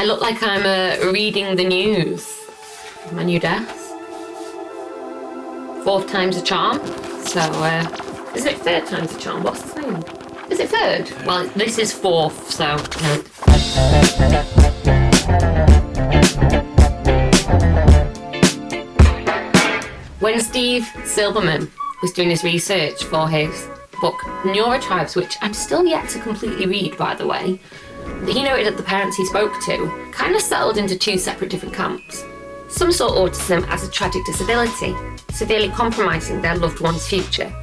I look like I'm reading the news. My new desk. 4th time's a charm. So, is it 3rd time's a charm? What's the saying? Is it 3rd? Well, this is 4th, so... When Steve Silberman was doing his research for his book Neurotypes, which I'm still yet to completely read, by the way, he noted that the parents he spoke to kind of settled into 2 separate different camps. Some saw autism as a tragic disability, severely compromising their loved one's future,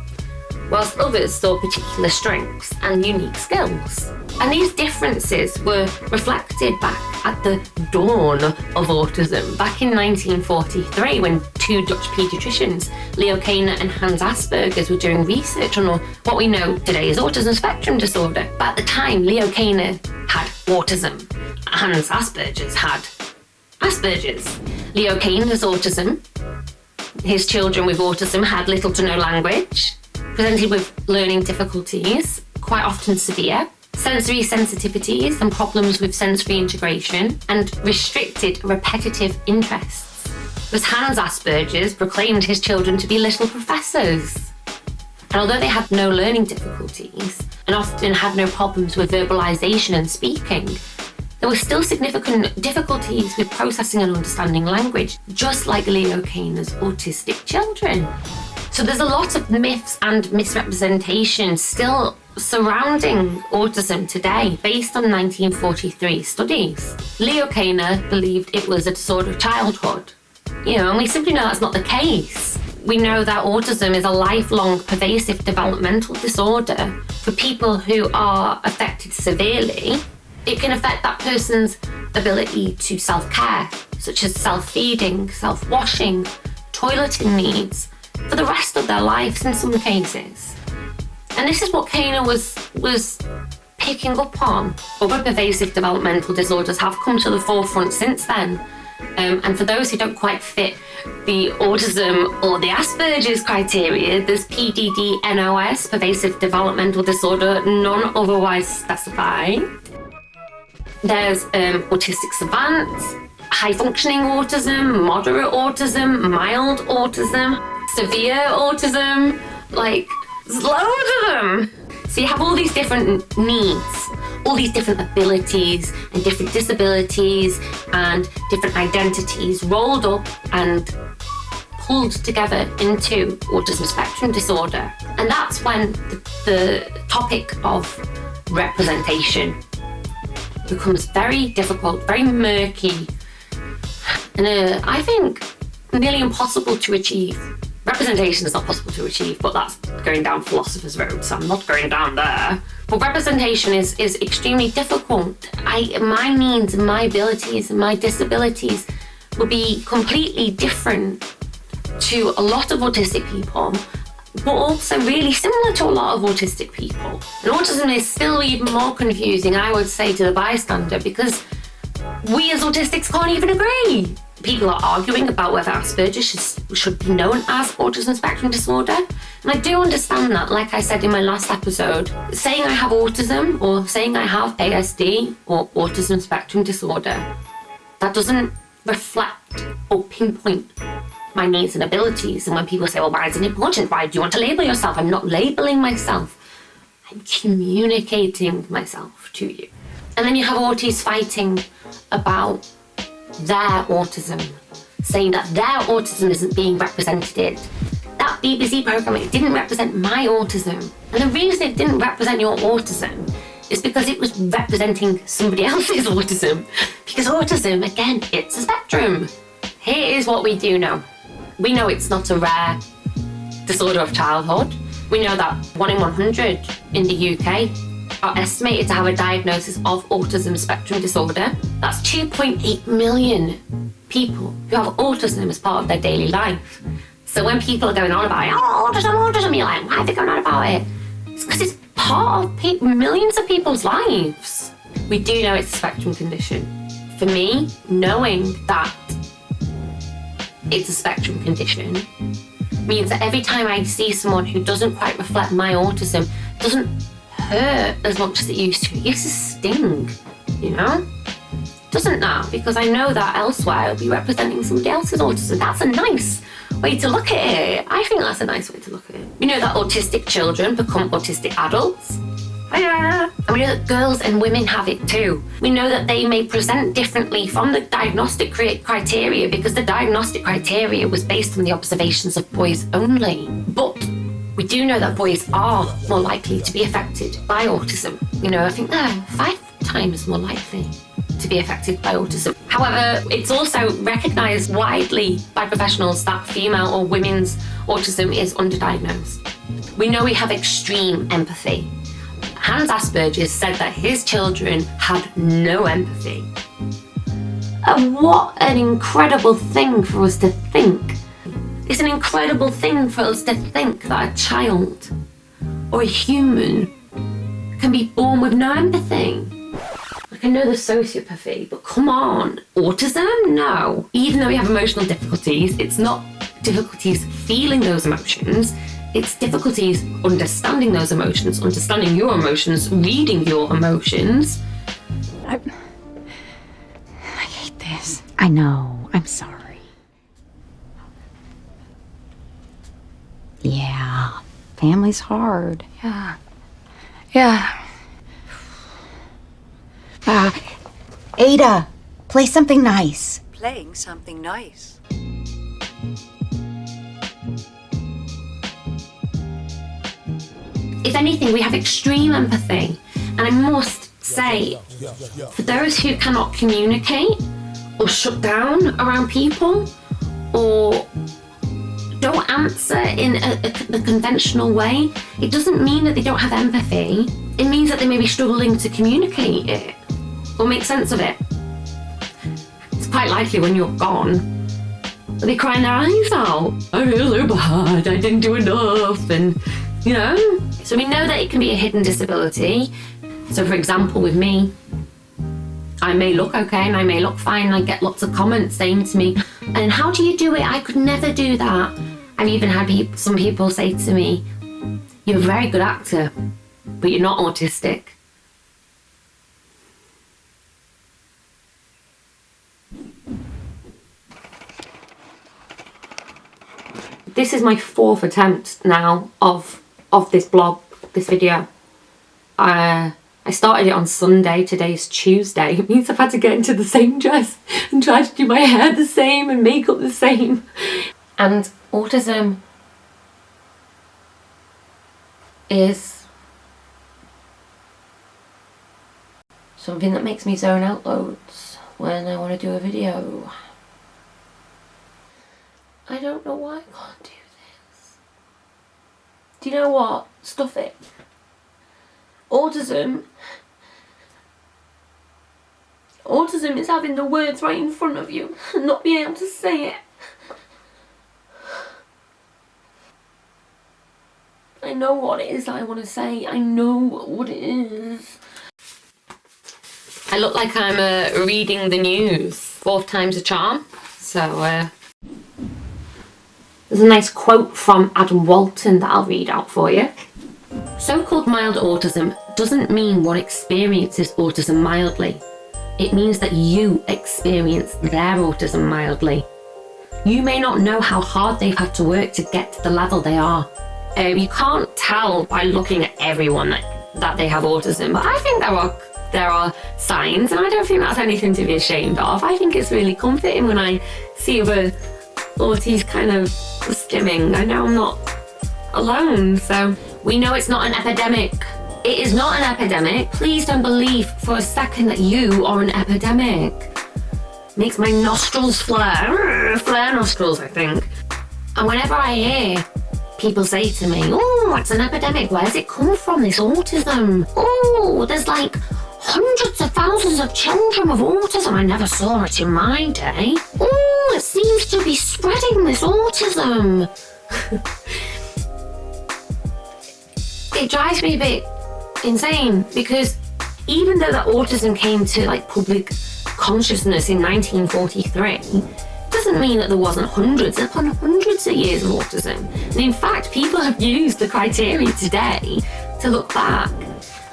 whilst others saw particular strengths and unique skills. And these differences were reflected back at the dawn of autism, back in 1943, when 2 Dutch paediatricians, Leo Kaner and Hans Asperger's, were doing research on what we know today as autism spectrum disorder. But at the time, Leo Kaner had autism. Hans Asperger's had Asperger's. Leo Kaner's autism, his children with autism had little to no language, presented with learning difficulties, quite often severe, sensory sensitivities and problems with sensory integration, and restricted repetitive interests. Whereas Hans Asperger's proclaimed his children to be little professors. And although they had no learning difficulties and often had no problems with verbalization and speaking, there were still significant difficulties with processing and understanding language, just like Leo Kaner's autistic children. So there's a lot of myths and misrepresentations still surrounding autism today based on 1943 studies. Leo Kaner believed it was a disorder of childhood. And we simply know that's not the case. We know that autism is a lifelong pervasive developmental disorder. For people who are affected severely, it can affect that person's ability to self-care, such as self-feeding, self-washing, toileting needs, for the rest of their lives in some cases. And this is what Kaner was picking up on. Other pervasive developmental disorders have come to the forefront since then. And for those who don't quite fit the autism or the Asperger's criteria, there's PDD-NOS, pervasive developmental disorder, none otherwise specified. There's autistic savant, high-functioning autism, moderate autism, mild autism, severe autism, there's loads of them. So you have all these different needs, all these different abilities and different disabilities and different identities rolled up and pulled together into autism spectrum disorder. And that's when the topic of representation becomes very difficult, very murky, and I think nearly impossible to achieve. Representation is not possible to achieve, but that's going down philosopher's road, so I'm not going down there. But representation is extremely difficult. My needs and my abilities and my disabilities will be completely different to a lot of autistic people, but also really similar to a lot of autistic people. And autism is still even more confusing, I would say, to the bystander, because we as autistics can't even agree. People are arguing about whether Asperger's should be known as autism spectrum disorder. And I do understand that, like I said in my last episode, saying I have autism or saying I have ASD or autism spectrum disorder, that doesn't reflect or pinpoint my needs and abilities. And when people say, well, why is it important? Why do you want to label yourself? I'm not labeling myself. I'm communicating myself to you. And then you have auties fighting about their autism, saying that their autism isn't being represented. That BBC programme, it didn't represent my autism. And the reason it didn't represent your autism is because it was representing somebody else's autism. Because autism, again, it's a spectrum. Here is what we do know. We know it's not a rare disorder of childhood. We know that 1 in 100 in the UK are estimated to have a diagnosis of autism spectrum disorder. That's 2.8 million people who have autism as part of their daily life. So when people are going on about it, autism, you're like, why are they going on about it? It's because it's part of millions of people's lives. We do know it's a spectrum condition. For me, knowing that it's a spectrum condition means that every time I see someone who doesn't quite reflect my autism, doesn't hurt as much as it used to. It used to sting, It doesn't now, because I know that elsewhere I'll be representing somebody else's autism. That's a nice way to look at it. I think that's a nice way to look at it. We know that autistic children become autistic adults. Yeah. And we know that girls and women have it too. We know that they may present differently from the diagnostic criteria because the diagnostic criteria was based on the observations of boys only. But we do know that boys are more likely to be affected by autism. You know, I think they're 5 times more likely to be affected by autism. However, it's also recognised widely by professionals that female or women's autism is underdiagnosed. We know we have extreme empathy. Hans Asperger's said that his children had no empathy. And what an incredible thing for us to think. It's an incredible thing for us to think that a child or a human can be born with no empathy. Like, I know there's sociopathy, but come on, autism? No. Even though we have emotional difficulties, it's not difficulties feeling those emotions. It's difficulties understanding those emotions, understanding your emotions, reading your emotions. I hate this. I know. I'm sorry. Yeah. Family's hard. Yeah. Ada, play something nice. Playing something nice. If anything, we have extreme empathy. And I must say, for those who cannot communicate or shut down around people or don't answer in the conventional way, it doesn't mean that they don't have empathy. It means that they may be struggling to communicate it or make sense of it. It's quite likely when you're gone, they'll be crying their eyes out. I feel so bad, I didn't do enough, and you know. So we know that it can be a hidden disability. So for example, with me, I may look okay and I may look fine. I get lots of comments saying to me, and how do you do it? I could never do that. I've even had some people say to me, you're a very good actor, but you're not autistic. This is my 4th attempt now of this blog, this video. I started it on Sunday, today's Tuesday. It means I've had to get into the same dress and try to do my hair the same and makeup the same. And autism is something that makes me zone out loads when I want to do a video. I don't know why I can't do this. Do you know what? Stuff it. Autism is having the words right in front of you and not being able to say it. I know what it is that I want to say. I know what it is. I look like I'm reading the news. 4th time's a charm. So, there's a nice quote from Adam Walton that I'll read out for you. So-called mild autism doesn't mean one experiences autism mildly. It means that you experience their autism mildly. You may not know how hard they've had to work to get to the level they are. You can't tell by looking at everyone that they have autism, but I think there are signs, and I don't think that's anything to be ashamed of. I think it's really comforting when I see other Auties kind of skimming. I know I'm not alone, so we know it's not an epidemic. It is not an epidemic. Please don't believe for a second that you are an epidemic. Makes my nostrils flare. Flare nostrils, I think. And whenever I hear people say to me, oh, it's an epidemic, where's it come from, this autism? Oh, there's like hundreds of thousands of children with autism. I never saw it in my day. Oh, it seems to be spreading, this autism. It drives me a bit insane, because even though that autism came to like public consciousness in 1943, doesn't mean that there wasn't hundreds upon hundreds of years of autism. And in fact, people have used the criteria today to look back.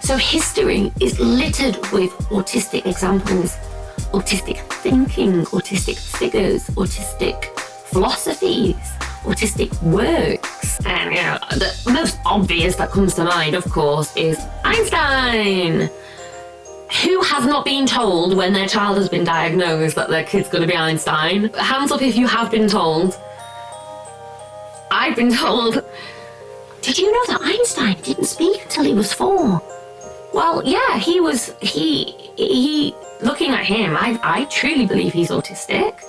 So history is littered with autistic examples autistic thinking, autistic figures, autistic philosophies, autistic works. And the most obvious that comes to mind, of course, is Einstein. Who has not been told when their child has been diagnosed that their kid's going to be Einstein? Hands up if you have been told. I've been told. Did you know that Einstein didn't speak until he was 4? Well, yeah, he looking at him, I truly believe he's autistic.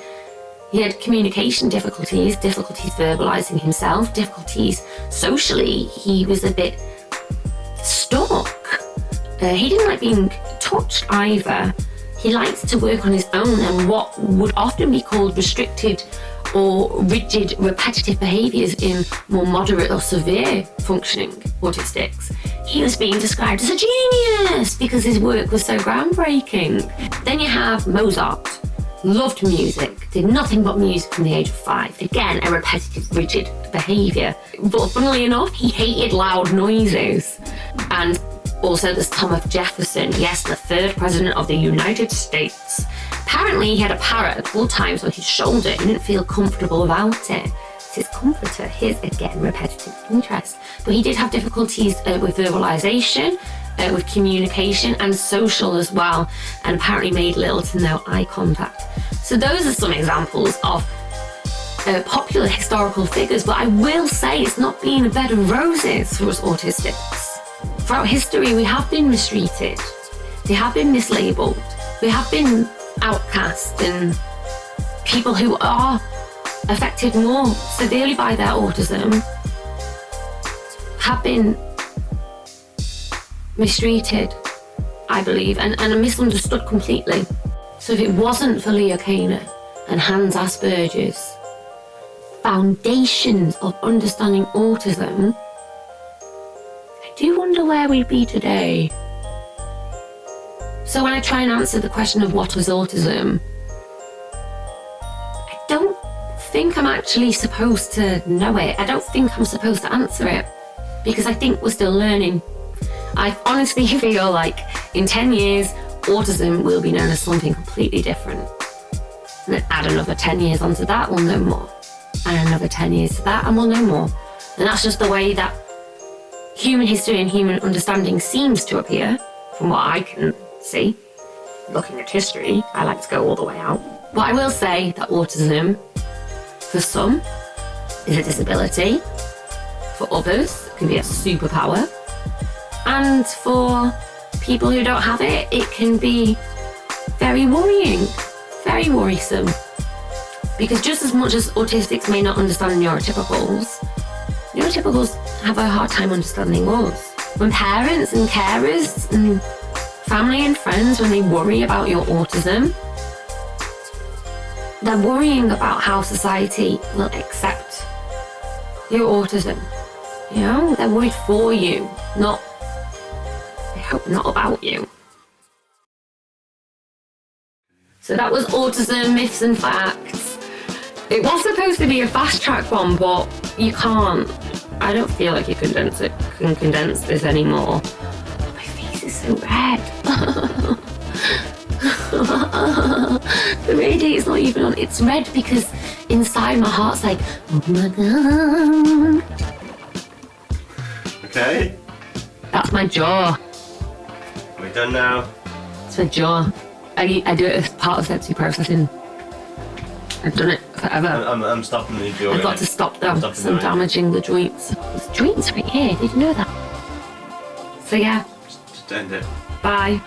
He had communication difficulties verbalizing himself, difficulties socially. He was a bit stuck. He didn't like being touched either. He liked to work on his own, and what would often be called restricted or rigid repetitive behaviours in more moderate or severe functioning autistics. He was being described as a genius because his work was so groundbreaking. Then you have Mozart. Loved music, did nothing but music from the age of 5. Again, a repetitive, rigid behaviour. But funnily enough, he hated loud noises. And also there's Thomas Jefferson, yes, the 3rd president of the United States. Apparently he had a parrot at all times on his shoulder. He didn't feel comfortable about it. It's his comforter, his, again, repetitive interest. But he did have difficulties with verbalisation, with communication and social as well, and apparently made little to no eye contact. So those are some examples of popular historical figures, but I will say it's not been a bed of roses for us autistics. Throughout history, we have been mistreated, we have been mislabelled, we have been outcast, and people who are affected more severely by their autism have been mistreated, I believe, and misunderstood completely. So if it wasn't for Leah Kaner and Hans Asperger's foundations of understanding autism, I do wonder where we'd be today. So when I try and answer the question of what is autism, I don't think I'm actually supposed to know it. I don't think I'm supposed to answer it, because I think we're still learning. I honestly feel like in 10 years, autism will be known as something completely different. And then add another 10 years onto that, we'll know more. And another 10 years to that, and we'll know more. And that's just the way that human history and human understanding seems to appear, from what I can see. Looking at history, I like to go all the way out. But I will say that autism, for some, is a disability. For others, it can be a superpower. And for people who don't have it, it can be very worrying, very worrisome. Because just as much as autistics may not understand neurotypicals, neurotypicals have a hard time understanding us. When parents and carers and family and friends, when they worry about your autism, they're worrying about how society will accept your autism. You know, they're worried for you, not, I hope not about you. So that was Autism, Myths and Facts. It was supposed to be a fast track one, but you can't. I don't feel like you can condense this anymore. My face is so red. The radiator's not even on. It's red because inside my heart's like, oh my god. Okay. That's my jaw. Are we done now? It's my jaw. I do it as part of sensory processing. I've done it forever. I'm stopping the jaw. I've got to stop them because I'm damaging the joints. There's joints right here. Did you know that? So yeah. Just end it. Bye.